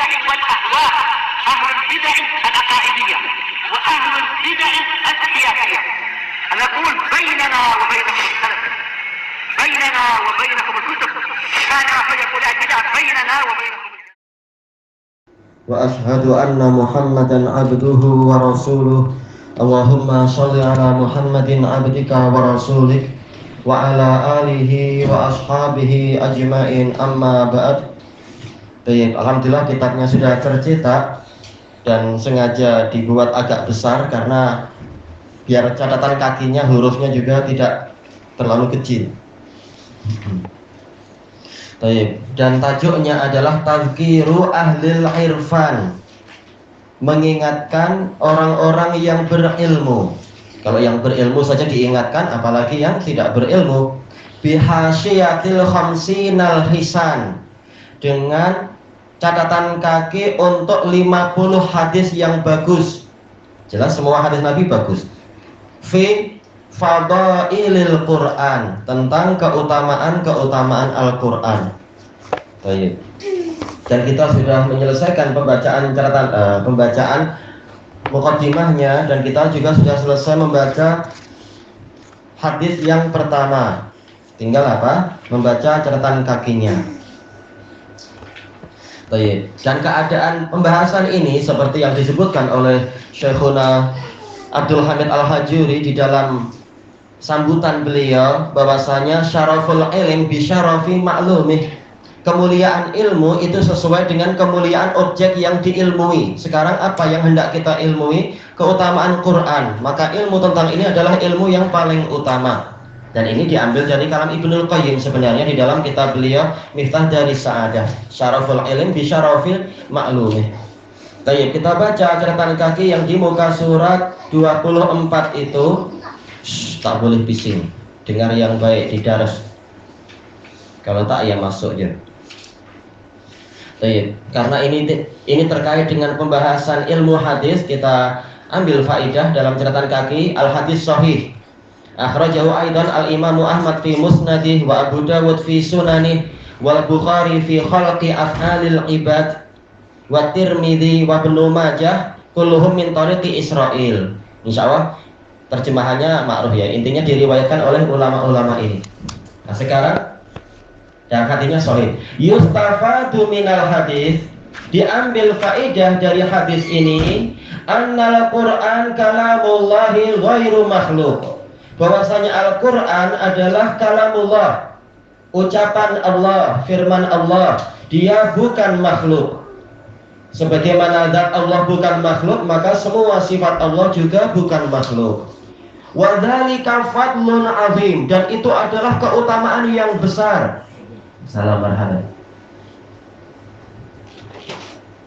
البدع والأهواء، أهل البدع العقائدية وأهل البدع السياسية. نقول بيننا وبينكم السلف، بيننا وبينكم الكتب، كان فيقول البدع بيننا وبينكم. وأشهد أن محمدا عبده ورسوله. اللهم صل على محمد عبدك ورسولك وعلى آله وأصحابه أجمعين. أما بعد. Baik, alhamdulillah kitabnya sudah tercetak dan sengaja dibuat agak besar karena biar catatan kakinya hurufnya juga tidak terlalu kecil. Baik, dan tajuknya adalah Tazkiru Ahlil Irfan, mengingatkan orang-orang yang berilmu. Kalau yang berilmu saja diingatkan, apalagi yang tidak berilmu. Bihasyiatil khamsinal hisan, dengan catatan kaki untuk 50 hadis yang bagus. Jelas semua hadis Nabi bagus. Fi fadailil Quran, tentang keutamaan Al-Quran. Baik. Dan kita sudah menyelesaikan pembacaan muqaddimahnya, dan kita juga sudah selesai membaca hadis yang pertama. Tinggal apa? Membaca catatan kakinya. Baik. Dan keadaan pembahasan ini seperti yang disebutkan oleh Syekhuna Abdul Hamid Al-Hajuri di dalam sambutan beliau, bahwasanya syaraful ilm bi syarafi ma'lumih, kemuliaan ilmu itu sesuai dengan kemuliaan objek yang diilmui. Sekarang apa yang hendak kita ilmui? Keutamaan Quran. Maka ilmu tentang ini adalah ilmu yang paling utama. Dan ini diambil dari kalam Ibnul Qayyim sebenarnya di dalam kitab beliau Miftah Daris Sa'adah, Syaraful Ilm bi Syarafil Ma'lumih. Baik, kita baca catatan kaki yang di muka surat 24 itu. Tak boleh bising, dengar yang baik di daras. Kalau tak ya masuk ya. Baik, karena ini terkait dengan pembahasan ilmu hadis, kita ambil faidah dalam catatan kaki. Al-hadis sahih akhrajahu aidan al-Imamu Ahmad fi musnadih wa Abu Dawud fi sunanih wal Bukhari fi khalqi af'alil ibad wa Tirmidzi wa Ibnu Majah kulluhum min tariqi Israil. Insyaallah terjemahannya ma'ruf ya. Intinya diriwayatkan oleh ulama-ulama ini. Nah, sekarang yang hatinya sahih. Yustafadu minal hadis, diambil faedah dari hadis ini, annal Qur'an kalamullahi ghairu makhluk, bahwasanya Al-Quran adalah kalamullah, ucapan Allah, firman Allah, dia bukan makhluk. Sebagaimana zat Allah bukan makhluk, maka semua sifat Allah juga bukan makhluk. Wa dzalika fadlun azim, dan itu adalah keutamaan yang besar. Salam marhaban.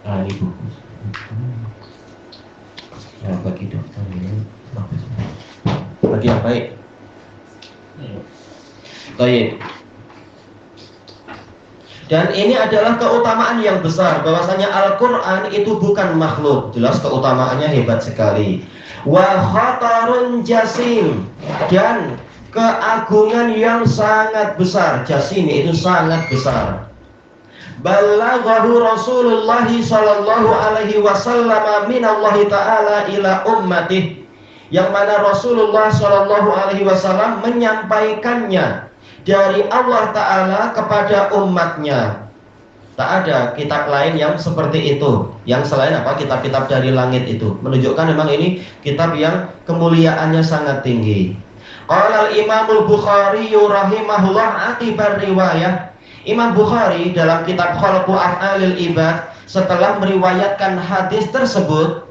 Ini buku. Ya, bagi dokter ini bagus. Bagi yang baik. Baik. Dan ini adalah keutamaan yang besar, bahwasanya Al-Quran itu bukan makhluk. Jelas keutamaannya hebat sekali. Wa khatarun jasim, dan keagungan yang sangat besar. Jasim itu sangat besar. Balaghahu Rasulullah sallallahu alaihi wasallam min Allah taala ila ummatih, yang mana Rasulullah sallallahu alaihi wasallam menyampaikannya dari Allah taala kepada umatnya. Tak ada kitab lain yang seperti itu, yang selain apa, kitab-kitab dari langit itu. Menunjukkan memang ini kitab yang kemuliaannya sangat tinggi. Qala al-Imamul Bukhari rahimahullah akibar riwayah, Imam Bukhari dalam kitab Khalqu Af'alil Ibad, setelah meriwayatkan hadis tersebut,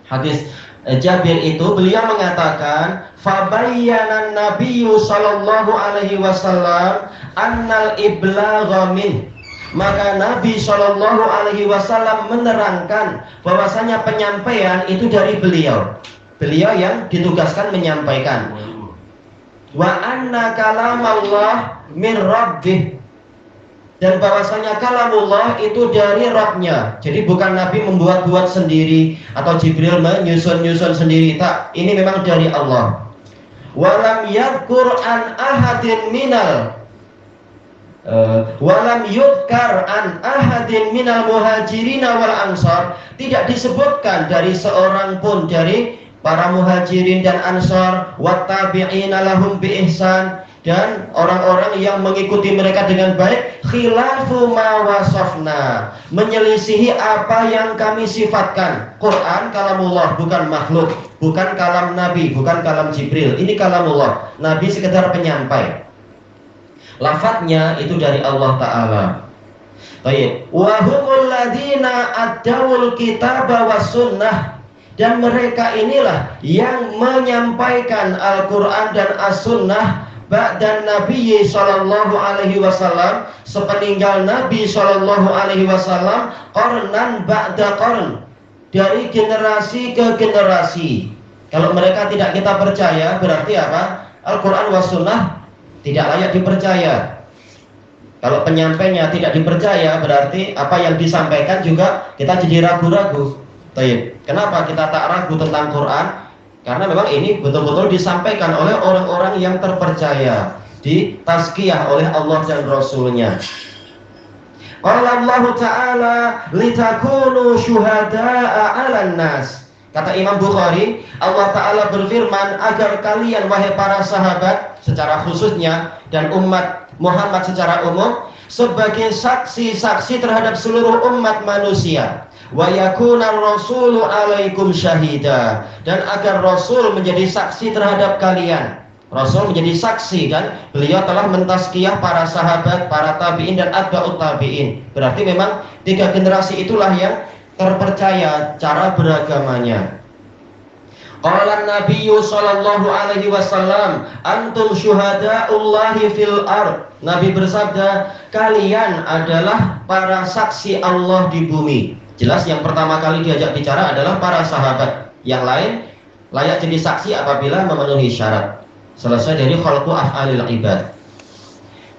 hadis Jabir itu, beliau mengatakan, fabayyana nabiyyu sallallahu alaihi wasallam annal iblagha min, maka Nabi sallallahu alaihi wasallam menerangkan bahwasanya penyampaian itu dari beliau. Beliau yang ditugaskan menyampaikan. Wa anna kalamallah min rabbih, dan bahwasanya kalamullah itu dari Rabbnya. Jadi bukan Nabi membuat-buat sendiri atau Jibril menyusun-nyusun sendiri. Tak, ini memang dari Allah. Walam yadhkur an ahadin minal walam yudkar an ahadin minal muhajirin wal ansar, tidak disebutkan dari seorang pun dari para muhajirin dan ansar, wattabi'ina lahum bi ihsan, dan orang-orang yang mengikuti mereka dengan baik, khilafu ma wasafna, menyelisihi apa yang kami sifatkan. Quran kalamullah, bukan makhluk, bukan kalam Nabi, bukan kalam Jibril. Ini kalamullah. Nabi sekedar penyampai. Lafadznya itu dari Allah Ta'ala. Baik. Wa humul ladzina addawul kitaba was sunnah, dan mereka inilah yang menyampaikan Al-Quran dan As-Sunnah ba'dan Nabi sallallahu alaihi wasallam, sepeninggal Nabi sallallahu alaihi wasallam, qarnan ba'da qarn, dari generasi ke generasi. Kalau mereka tidak kita percaya, berarti apa? Al-Quran was Sunnah tidak layak dipercaya. Kalau penyampainya tidak dipercaya, berarti apa yang disampaikan juga kita jadi ragu-ragu. Baik. Kenapa kita tak ragu tentang Quran? Karena memang ini betul-betul disampaikan oleh orang-orang yang terpercaya, ditazkiyah oleh Allah dan Rasulnya. Qala Allah Ta'ala litakunu syuhada'a 'alan nas. Kata Imam Bukhari, Allah Ta'ala berfirman agar kalian wahai para sahabat secara khususnya dan umat Muhammad secara umum sebagai saksi-saksi terhadap seluruh umat manusia. Wa yakuna rasulu 'alaikum syahida, dan agar Rasul menjadi saksi terhadap kalian. Rasul menjadi saksi, kan? Beliau telah mentazkiyah para sahabat, para tabi'in dan atba'ut tabi'in. Berarti memang 3 generasi itulah yang terpercaya cara beragamanya. Qala Nabi sallallahu alaihi wasallam, antum syuhada'ullahi fil ard. Nabi bersabda, kalian adalah para saksi Allah di bumi. Jelas yang pertama kali diajak bicara adalah para sahabat. Yang lain layak jadi saksi apabila memenuhi syarat. Selesai dari khalqu af'alil ibad.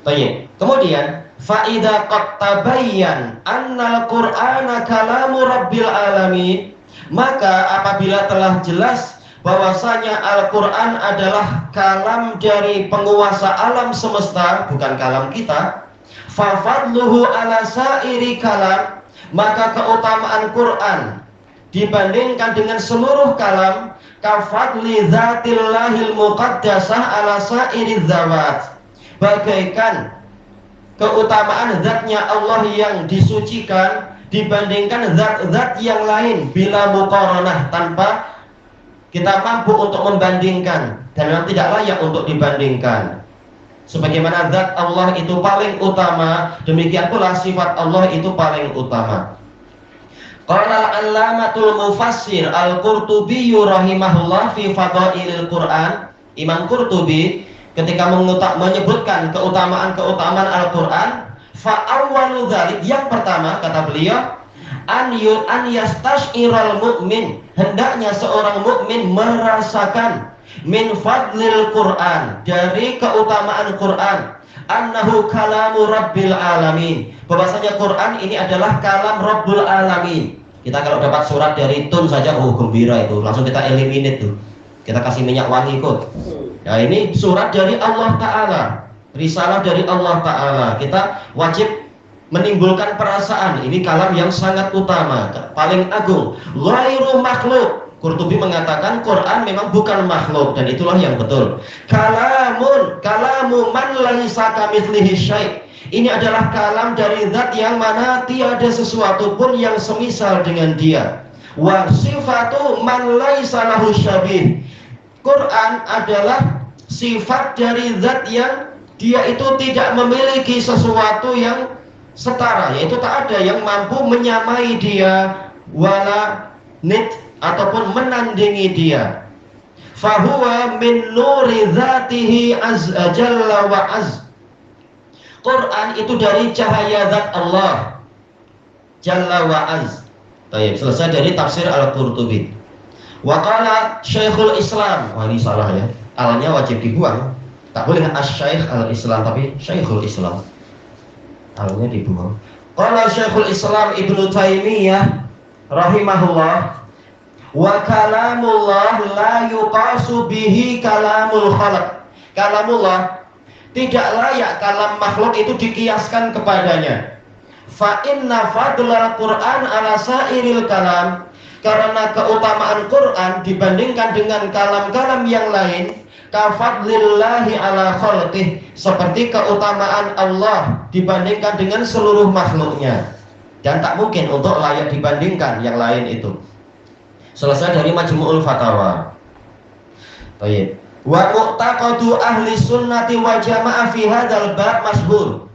Baik. Kemudian fa idza qad tabayyan annal qur'ana kalamu rabbil alamin, maka apabila telah jelas bahwasanya Al-Qur'an adalah kalam dari penguasa alam semesta, bukan kalam kita, fa fadluhu ala sairi kalam, maka keutamaan Quran dibandingkan dengan seluruh kalam kafadli zatillahil muqaddasah ala sairi zawat, bagaikan keutamaan zatnya Allah yang disucikan dibandingkan zat-zat yang lain bila muqaranah, tanpa kita mampu untuk membandingkan, dan memang tidak layak untuk dibandingkan. Sebagaimana zat Allah itu paling utama, demikian pula sifat Allah itu paling utama. Qala al-allamatul mufassir al-Qurtubi rahimahullah fi fadailil Quran, Imam Qurtubi ketika menyebutkan keutamaan-keutamaan Al-Quran, fa awwalu dzalik, yang pertama kata beliau, an yastashiral mu'min, hendaknya seorang mukmin merasakan min fadlil Quran, dari keutamaan Quran, annahu kalamu rabbil alamin, bahwasanya Quran ini adalah kalam Rabbul alamin. Kita kalau dapat surat dari Tun saja, oh gembira itu, langsung kita eliminate tuh, kita kasih minyak wangi ikut. Nah, ini surat dari Allah Ta'ala, risalah dari Allah Ta'ala. Kita wajib menimbulkan perasaan ini kalam yang sangat utama, paling agung, ghairu makhluk. Qurtubi mengatakan Quran memang bukan makhluk, dan itulah yang betul. Kalamu man laisa kamitslihi syai'. Ini adalah kalam dari zat yang mana tiada sesuatu pun yang semisal dengan dia. Wa sifatu man laisa lahu syabih. Quran adalah sifat dari zat yang dia itu tidak memiliki sesuatu yang setara, yaitu tak ada yang mampu menyamai dia, wala nid, ataupun menandingi dia. Fahuwa min nuri zatihi azza jalla wa az. Quran itu dari cahaya zat Allah jalla wa az. Baik, selesai dari tafsir Al-Qurtubi. Wa qala Syekhul Islam, wah ini salah ya, alnya wajib dibuang, tak boleh Asy-Syaikh Al-Islam, tapi Syekhul Islam, alnya dibuang. Qala Syekhul Islam Ibnu Taimiyah rahimahullah, wa kalamullah la yuqasu bihi kalamul khalq. Kalamullah Tidak layak kalam makhluk itu dikiaskan kepadanya. Fa inna fadlal Qur'an ala sairil kalam, karena keutamaan Quran dibandingkan dengan kalam-kalam yang lain, kafadlillahi ala khalqih, seperti keutamaan Allah dibandingkan dengan seluruh makhluknya, dan tak mungkin untuk layak dibandingkan yang lain itu. Selesai dari Majmu'ul Fatawa. Baik. Wa mu'taqadu ahli sunnati wa jamaah fi hadzal bab masyhur.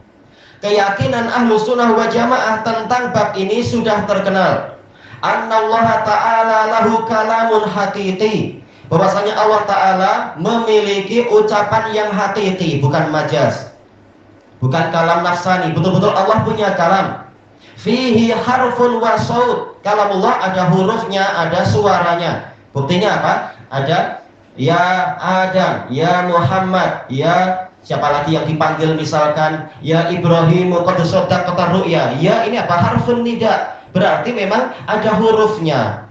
Keyakinan ahlu sunnah wa jamaah tentang bab ini sudah terkenal. Annallaha ta'ala lahu kalamun haqiqi, bahwasanya Allah Ta'ala memiliki ucapan yang hakiki, bukan majaz, bukan kalam nafsani. Betul-betul Allah punya kalam. Fihi harfun wa saut, kalamullah ada hurufnya, ada suaranya. Buktinya apa? Ada ya Adam, ya Muhammad, ya siapa lagi yang dipanggil, misalkan ya Ibrahim qad saddaqta ru'ya. Ya ini apa? Harfun nida, berarti memang ada hurufnya.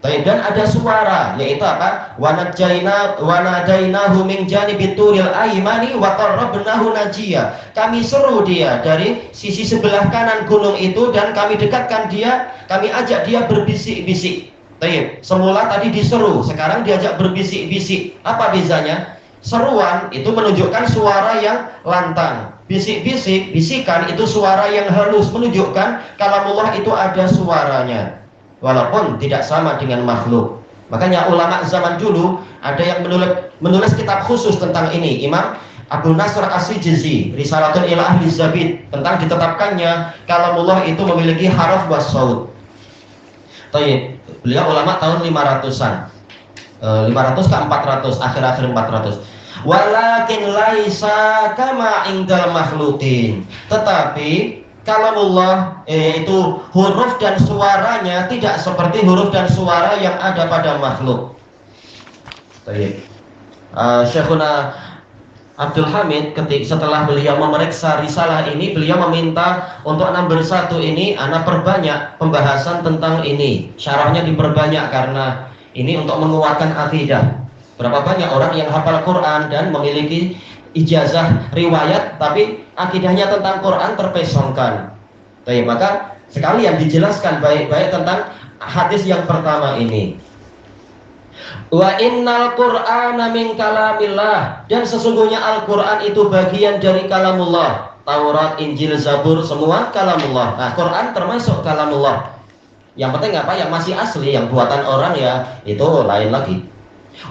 Dan ada suara, yaitu apa? Wa nadainahu min janibit turil aymani wa qarrabnahu najiya. Kami seru dia dari sisi sebelah kanan gunung itu, dan kami dekatkan dia, kami ajak dia berbisik-bisik. Semula tadi diseru, sekarang diajak berbisik-bisik. Apa bezanya? Seruan itu menunjukkan suara yang lantang. Bisik-bisik, bisikan itu suara yang halus, menunjukkan kalamullah itu ada suaranya, walaupun tidak sama dengan makhluk. Makanya ulama zaman dulu ada yang menulis kitab khusus tentang ini. Imam Abu Nasr As-Sijizi, Risalatul ila Ahli Zabid, tentang ditetapkannya kalamullah itu memiliki haraf was saut. Beliau ulama tahun 500-an, 500 ke 400, akhir-akhir 400. Walakin laisa kama indal makhluqin, tetapi kalamullah itu huruf dan suaranya tidak seperti huruf dan suara yang ada pada makhluk. Syekhuna Abdul Hamid setelah beliau memeriksa risalah ini, beliau meminta untuk nomor 1 ini anak perbanyak pembahasan tentang ini, syarahnya diperbanyak karena ini untuk menguatkan akidah. Berapa banyak orang yang hafal Quran dan memiliki ijazah riwayat, tapi akidahnya tentang Quran terpesongkan. Maka sekalian dijelaskan baik-baik tentang hadis yang pertama ini. Wa innal Qur'ana min kalamillah, dan sesungguhnya Al-Quran itu bagian dari kalamullah. Taurat, Injil, Zabur, semua kalamullah. Nah, Quran termasuk kalamullah. Yang penting apa? Yang masih asli, yang buatan orang ya itu lain lagi.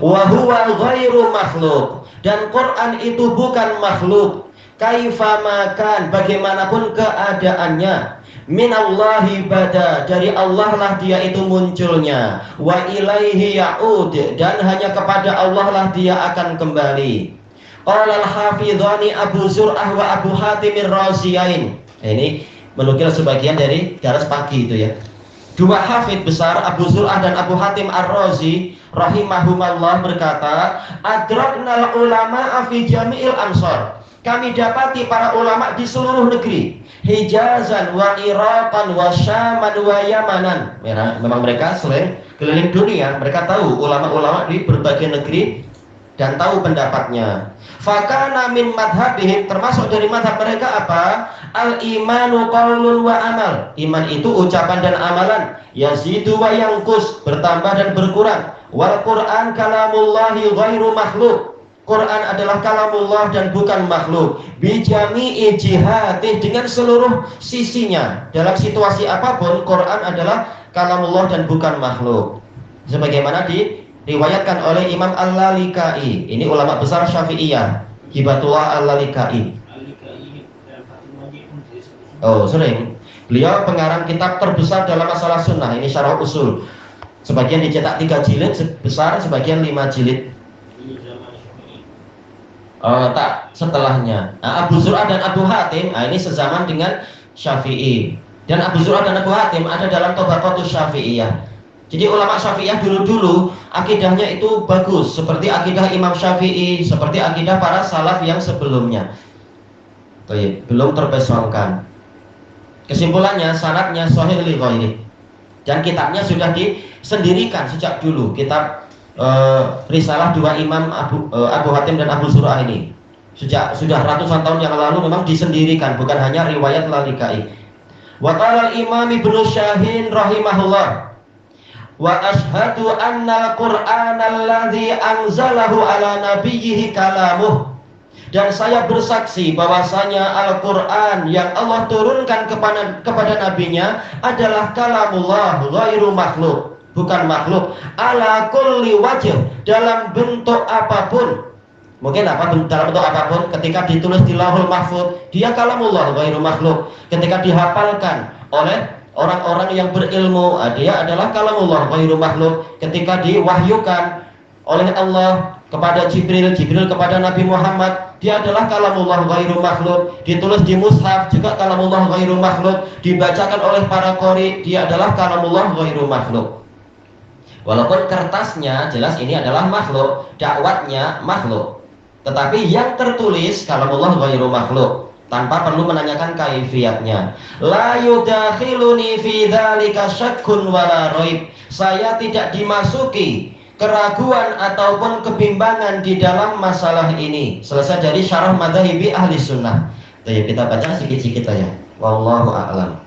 Wa huwa ghairu makhluk, dan Quran itu bukan makhluk. Kaifa makan, bagaimanapun keadaannya. Minallahi bada, dari Allah lah dia itu munculnya. Wa ilaihi ya'ud, dan hanya kepada Allah lah dia akan kembali. Qala al-hafidhani Abu Zur'ah wa Abu Hatim ar-Raziyain. Ini menukil sebagian dari garis pagi itu ya. Dua hafid besar, Abu Zur'ah dan Abu Hatim ar-Razi rahimahumallah berkata, adraknal ulama fi jami'il amsar. Kami dapati para ulama di seluruh negeri, Hijazan wa Iraqan wa Syaman wa Yamanan. Memang mereka selain keliling dunia, mereka tahu ulama-ulama di berbagai negeri dan tahu pendapatnya. Fakana min madhabihim, termasuk dari madhab mereka apa? Al-imanu qaulun wa amal. Iman itu ucapan dan amalan. Yazidu wa yanqus, bertambah dan berkurang. Wal Qur'an kalamullahi ghairu makhluk. Quran adalah kalamullah dan bukan makhluk. Bijami'i jihati, dengan seluruh sisinya. Dalam situasi apapun, Quran adalah kalamullah dan bukan makhluk. Sebagaimana diriwayatkan oleh Imam Al-Lalikai. Ini ulama besar Syafi'iyah, Hibatullah Al-Lalikai. Oh, sering. Beliau pengarang kitab terbesar dalam masalah sunnah. Ini syarah usul. Sebagian dicetak 3 jilid besar, sebagian 5 jilid. Tak, setelahnya. Abu Zur'ah dan Abu Hatim, ini sezaman dengan Syafi'i. Dan Abu Zur'ah dan Abu Hatim ada dalam Tabaqatus Syafi'iyah. Jadi ulama Syafi'iyah dulu-dulu akidahnya itu bagus, seperti akidah Imam Syafi'i, seperti akidah para salaf yang sebelumnya. Belum terpesongkan. Kesimpulannya, sanadnya sahih li ghairi. Dan kitabnya sudah disendirikan sejak dulu, kitab Risalah dua Imam Abu Hatim dan Abu Zur'ah ini. sudah ratusan tahun yang lalu memang disendirikan, bukan hanya riwayat Lalikai. Wa qala al-Imam Ibnu Syahin rahimahullah, wa ashhadu anna al-Qur'an alladzi anzalahu ala nabiyhi kalamuh. Dan saya bersaksi bahwasanya Al-Quran yang Allah turunkan kepada nabinya adalah kalamullah, ghairu makhluk, bukan makhluk, ala kulli wajh, dalam bentuk apapun. Mungkin dalam bentuk apapun, ketika ditulis di Lauhul Mahfuz, dia kalamullah, ghairu makhluk. Ketika dihafalkan oleh orang-orang yang berilmu, dia adalah kalamullah, ghairu makhluk. Ketika diwahyukan oleh Allah kepada Jibril kepada Nabi Muhammad, dia adalah kalamullah ghairu makhluk. Ditulis di mushaf juga kalamullah ghairu makhluk. Dibacakan oleh para qori, dia adalah kalamullah ghairu makhluk. Walaupun kertasnya jelas ini adalah makhluk, dakwatnya makhluk, tetapi yang tertulis kalamullah ghairu makhluk, tanpa perlu menanyakan kaifiyatnya. La yudakhiluni fi dzalika syakkun wala raib. Saya tidak dimasuki keraguan ataupun kebimbangan di dalam masalah ini. Selesai dari syarah madhahibi ahli sunnah. Jadi kita baca sedikit-sedikit aja. Wallahu a'lam.